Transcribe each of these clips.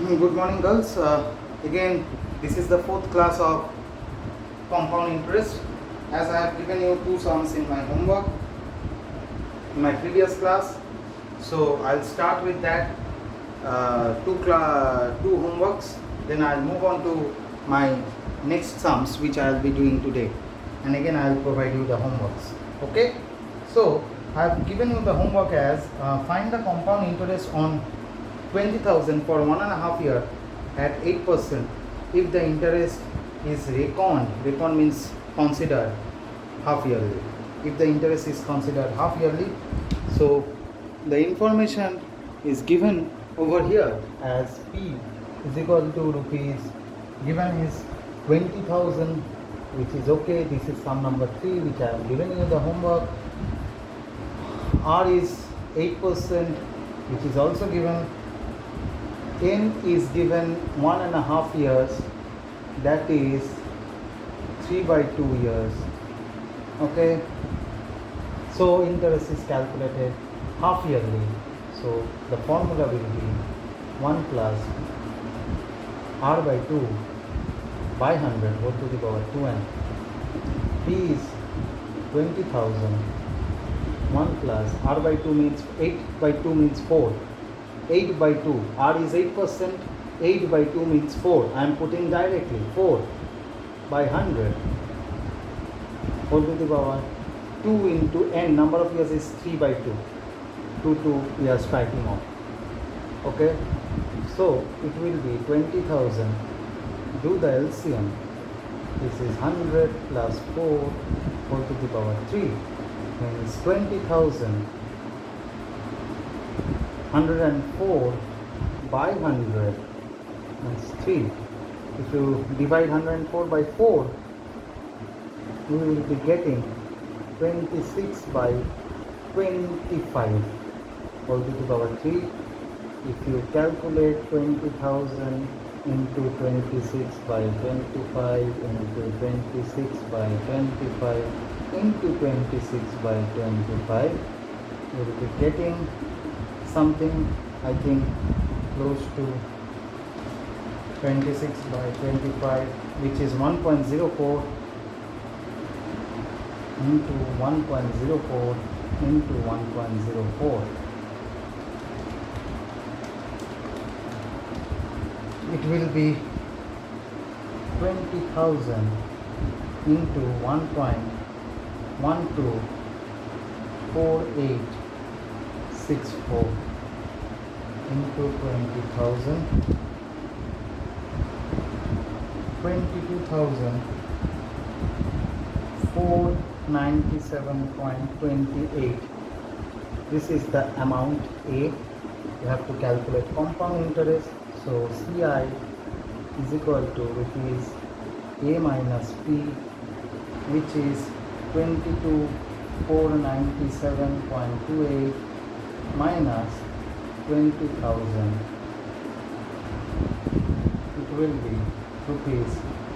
Good morning, girls. Again, this is the fourth class of compound interest. As I have given you two sums in my homework in my previous class, so I'll start with that two homeworks. Then I'll move on to my next sums, which I'll be doing today. And again, I'll provide you the homeworks. Okay. So I've given you the homework as find the compound interest on 20,000 for 1.5 year at 8% if the interest is reckoned means considered half yearly. If the interest is considered half yearly, so the information is given over here as P is equal to rupees, given is 20,000, which is okay. This is sum number 3, which I have given you the homework. R is 8%, which is also given. N is given 1.5 years, that is 3/2 years. Okay, so interest is calculated half yearly. So the formula will be 1 plus R by 2 by 100 whole to the power 2n. P is 20,000. 1 plus R by 2 means 8 by 2 means 4. 8 by 2. R is 8%. 8 by 2 means 4. I am putting directly 4 by 100 whole to the power 2 into n. Number of years is 3/2. 2 we are striking off. Okay. So it will be 20,000. Do the LCM. This is 100 plus 4 whole to the power 3. Means 20,000. 104 by 100 means 3. If you divide 104 by 4, you will be getting 26 by 25 whole to the power 3. If you calculate 20,000 into 26 by 25 into 26 by 25 into 26 by 25, you will be getting something, I think, close to 26 by 25, which is 1.04 into 1.04 into 1.04. It will be 20,000 into 1.124864 into 20,000, 22,497.28. This is the amount A. You have to calculate compound interest. So CI is equal to rupees A minus P, which is 22,497.28 minus 20,000. It will be rupees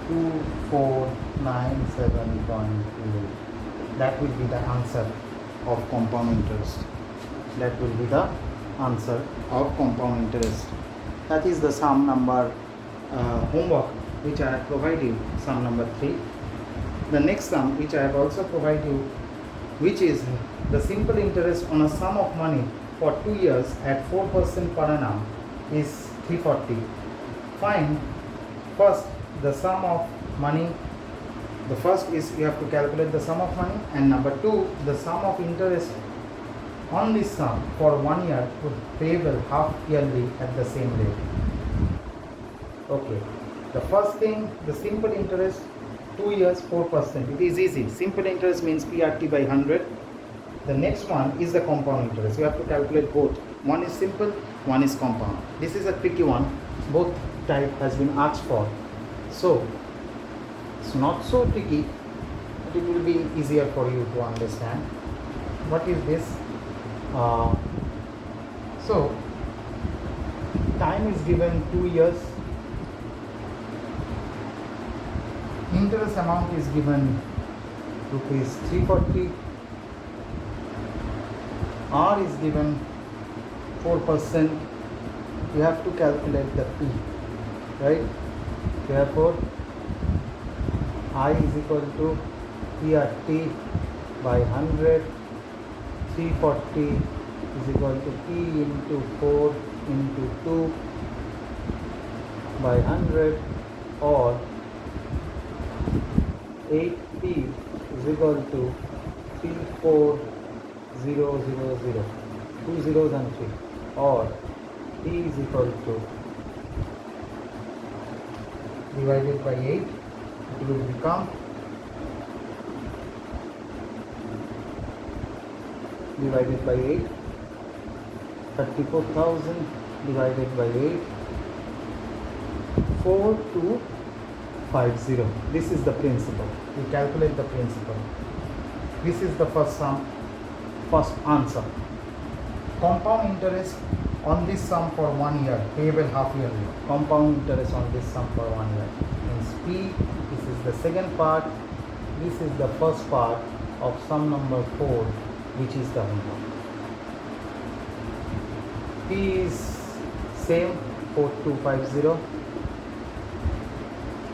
2497.28. That will be the answer of compound interest. That will be the answer of compound interest. That is the sum number homework which I have provided, sum number 3. The next sum which I have also provided you, which is the simple interest on a sum of money for 2 years at 4% per annum, is 340. Find first the sum of money. The first is you have to calculate the sum of money, and number 2, the sum of interest on this sum for 1 year payable half yearly at the same rate. Okay, the first thing, the simple interest, 2 years 4%. It is easy. Simple interest means PRT by 100. The next one is the compound interest. You have to calculate both. One is simple, one is compound. This is a tricky one. Both type has been asked for. So it's not so tricky, but it will be easier for you to understand. What is this? So time is given 2 years. Interest amount is given rupees 340. R is given 4%. you have to calculate the P, right? Therefore, I is equal to P at T by 100, 340 is equal to P into 4 into 2 by 100, or 8P is equal to 34000, 2 zeros and 3, or P is equal to divided by 8, it will become divided by 8, 34,000 divided by 8, 4250. This is the principal. We calculate the principal. This is the first sum, first answer. Compound interest on this sum for 1 year, payable half yearly. Compound interest on this sum for 1 year means P. This is the second part. This is the first part of sum number 4, which is the homework. P is same, 4250.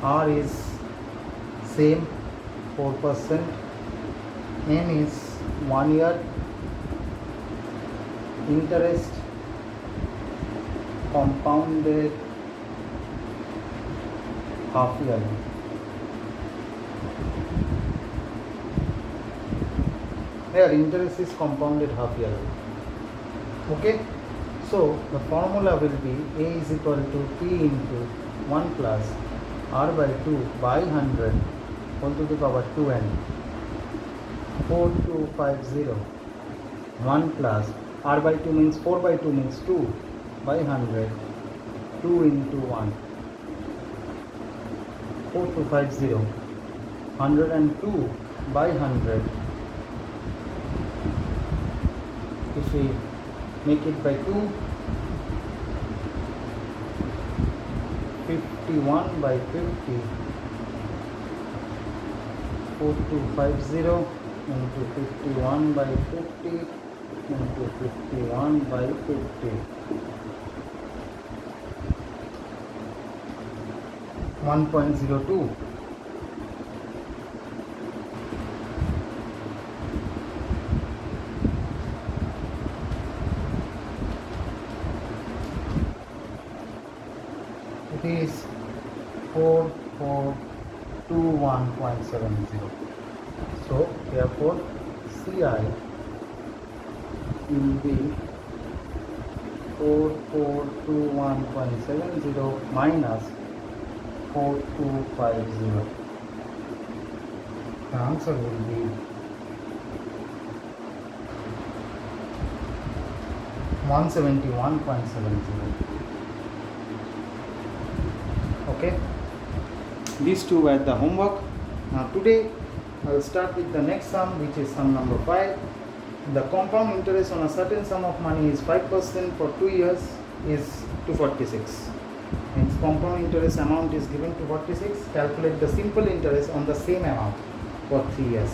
R is same, 4%. N is 1 year. Interest compounded half yearly. Here interest is compounded half yearly. Okay, so the formula will be A is equal to P into 1 plus R by 2 by 100 whole to the power 2n, 4250, 1 plus R by 2 means 4 by 2 means 2 by 100, 2 into 1, 4250, 102 by 100. If we make it by 2, 51 by 50, 4250 into 51 by 50 into 51 by 50. 1.02. It is 4421.70. So therefore CI will be 4421.70 minus 4250. The answer will be 171.70. Okay, these two were the homework. Now today I will start with the next sum, which is sum number 5. The compound interest on a certain sum of money is 5% for 2 years is 246. Means compound interest amount is given to 46. Calculate the simple interest on the same amount for 3 years.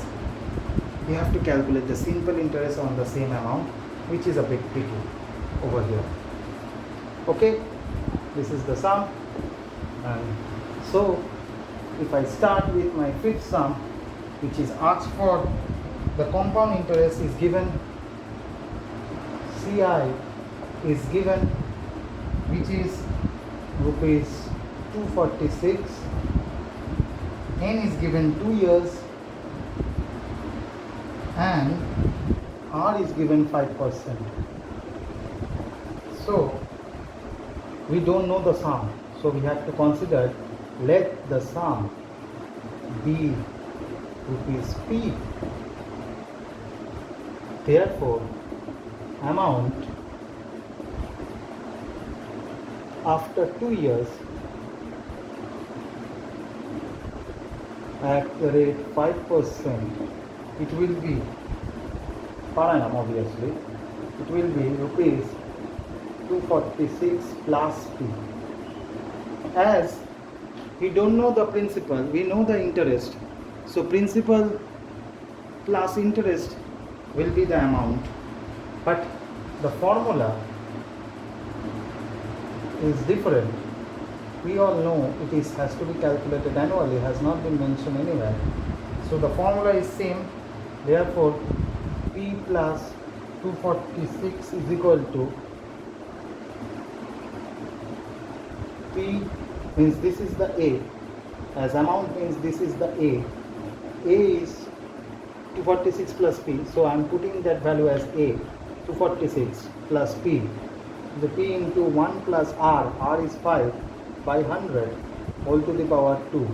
You have to calculate the simple interest on the same amount, which is a bit tricky over here. Okay, this is the sum. And so if I start with my fifth sum, which is asked for, the compound interest is given, CI is given, which is rupees 246, N is given 2 years, and R is given 5%. So we don't know the sum, so we have to consider, let the sum be rupees P. Therefore, amount after 2 years at the rate 5%, it will be per annum, obviously, it will be rupees 246 plus P. As we don't know the principal, we know the interest. So principal plus interest will be the amount. But the formula is different, we all know it is has to be calculated annually, has not been mentioned anywhere. So the formula is same. Therefore, P plus 246 is equal to P means this is the A, as amount means this is the A. A is 246 plus P, so I am putting that value as A, 246 plus P. The P into 1 plus R is 5 by 100 all to the power 2.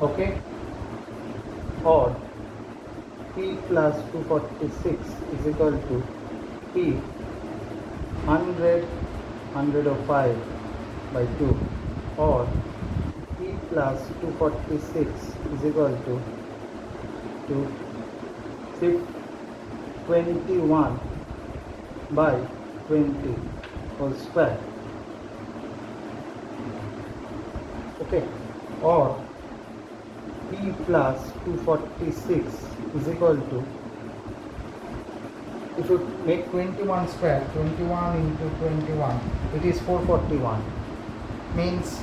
Okay? Or P plus 246 is equal to P 100 105 by 2, or P plus 246 is equal to 21 by 20 whole square. Okay, or P plus 246 is equal to, if you make 21 square, 21 into 21, it is 441, means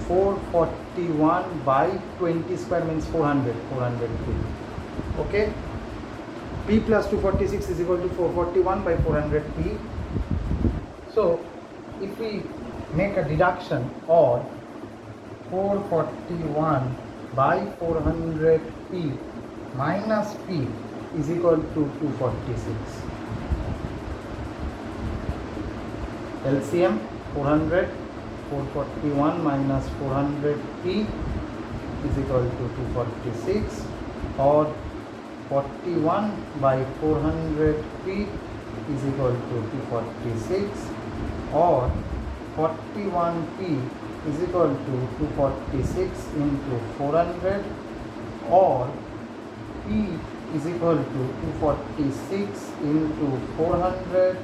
441 by 20 square means 400 P. Okay, P plus 246 is equal to 441 by 400 P. So if we make a deduction, or 441 by 400 P minus P is equal to 246. LCM 400, 441 minus 400 P is equal to 246, or 41 by 400 P is equal to 246, or 41 P is equal to 246 into 400, or P is equal to 246 into 400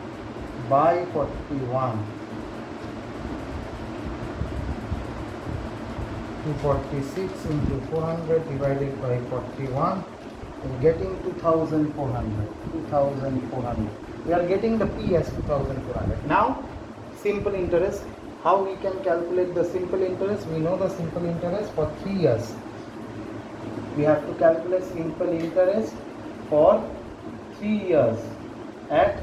by 41. 246 into 400 divided by 41, we are getting 2400. 2400. We are getting the P as 2400. Now, simple interest. How we can calculate the simple interest? We know the simple interest for 3 years. We have to calculate simple interest for 3 years at,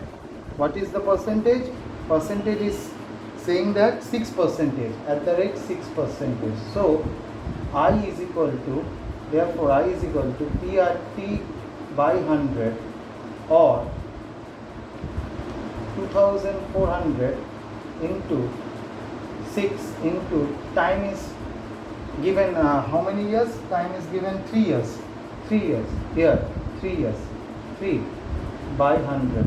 what is the percentage? Percentage is saying that 6%, at the rate 6%. So I is equal to, therefore I is equal to PRT by 100, or 2400 into 6 into time is given, how many years? Time is given 3 years. 3 years. Here 3 years. 3 by 100.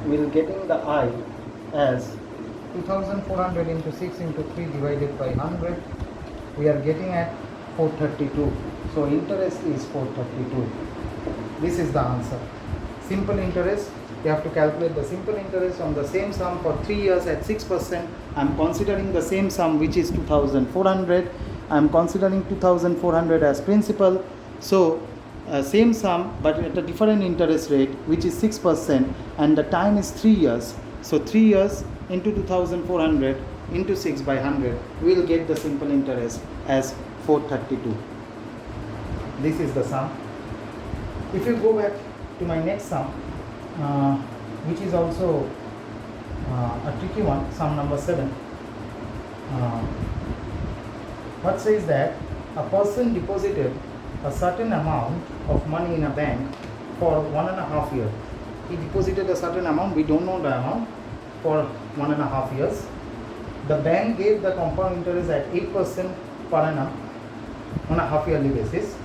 We will getting the I as 2400 into 6 into 3 divided by 100. We are getting at 432. So interest is 432. This is the answer. Simple interest. You have to calculate the simple interest on the same sum for 3 years at 6%. I am considering the same sum, which is 2400. I am considering 2400 as principal. So same sum but at a different interest rate, which is 6%, and the time is 3 years. So 3 years into 2400 into 6 by 100, we will get the simple interest as 432. This is the sum. If you go back to my next sum, which is also a tricky one, sum number 7. What says that a person deposited a certain amount of money in a bank for 1.5 years. He deposited a certain amount, we don't know the amount, for 1.5 years. The bank gave the compound interest at 8% per annum on a half-yearly basis.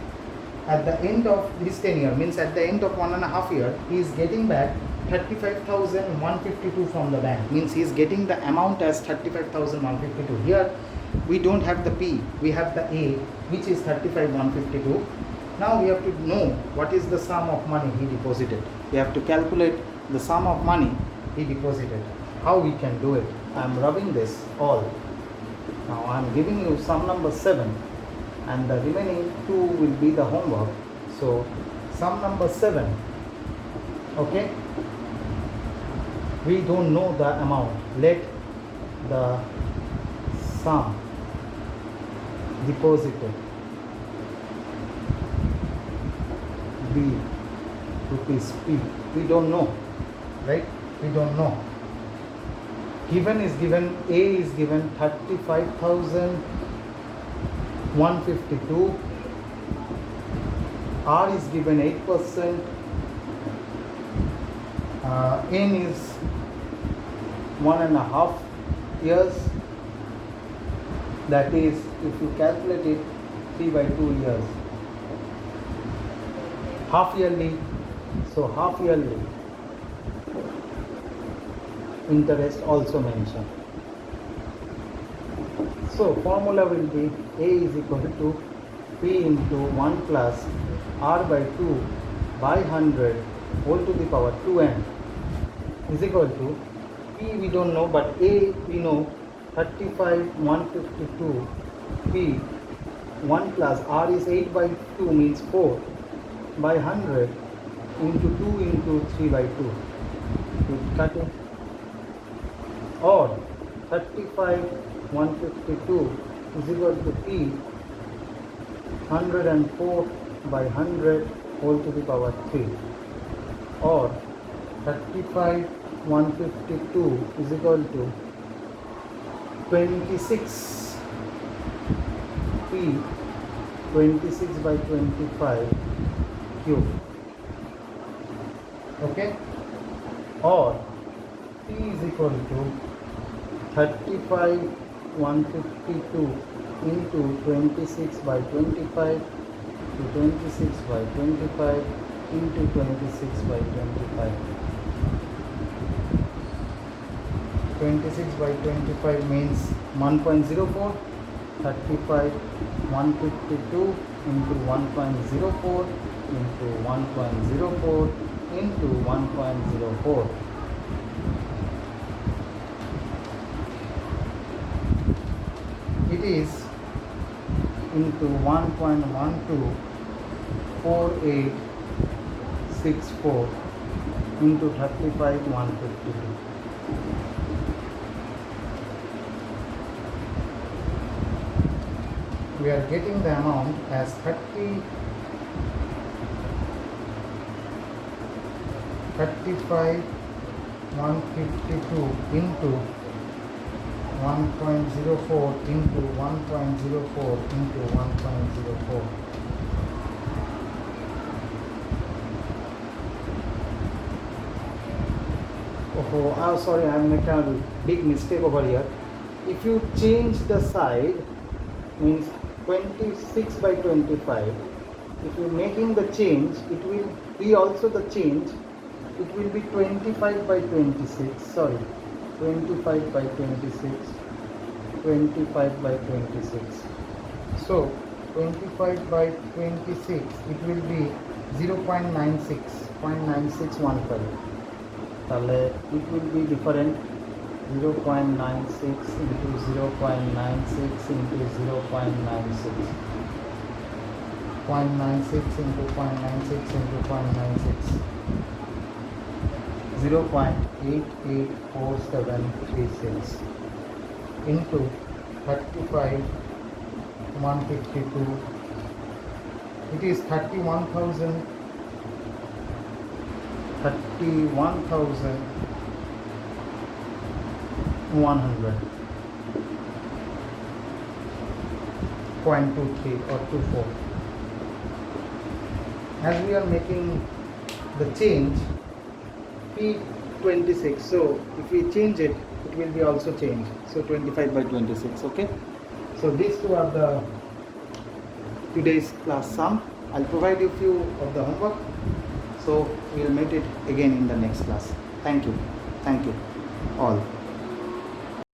At the end of his tenure, means at the end of 1.5 years, he is getting back 35,152 from the bank. Means he is getting the amount as 35,152. Here we don't have the P, we have the A, which is 35,152. Now we have to know what is the sum of money he deposited. We have to calculate the sum of money he deposited. How we can do it? I am rubbing this all. Now I am giving you sum number 7, and the remaining 2 will be the homework. So sum number 7, okay, we don't know the amount. Let the sum deposited be rupees P. We don't know, right? We don't know. Given is given, A is given 35,152. R is given 8%. N is 1.5 years. That is, if you calculate it, 3 by 2 years. Half yearly, so half yearly interest also mentioned. So formula will be A is equal to P into 1 plus R by 2 by 100 whole to the power 2n is equal to P we don't know, but A we know, 35,152. P 1 plus R is 8 by 2 means 4 by 100 into 2 into 3 by 2. You cut it. Or 35,152 is equal to P 104 by 100 whole to the power 3. Or 35,152 is equal to 26 P 26 by 25 cube. Okay? Or P is equal to 35,152 into 26 by 25 to 26 by 25 into 26 by 25. 26 by 25 means 1.04. 35,152 into 1.04 into 1.04 into 1.04. It is into 1.124864 into 35,152. We are getting the amount as 35,152 into 1.04 into 1.04 into 1.04. Oh, sorry, I am making a big mistake over here. If you change the side, means 26 by 25. If you are making the change, it will be also the change. It will be 25 by 26. Sorry, 25 by 26. 25 by 26. So 25 by 26, it will be 0.96, 0.9615. It will be different. 0.96 into 0.96 into 0.96. 0.96 into 0.96 into 0.96. 0.884736 into 35,152. It is 31,100. 0.23 or 24. As we are making the change P26, so if we change it, it will be also changed. So 25 by 26. Okay. So these two are the today's class sum. I'll provide you few of the homework. So we'll meet it again in the next class. Thank you all.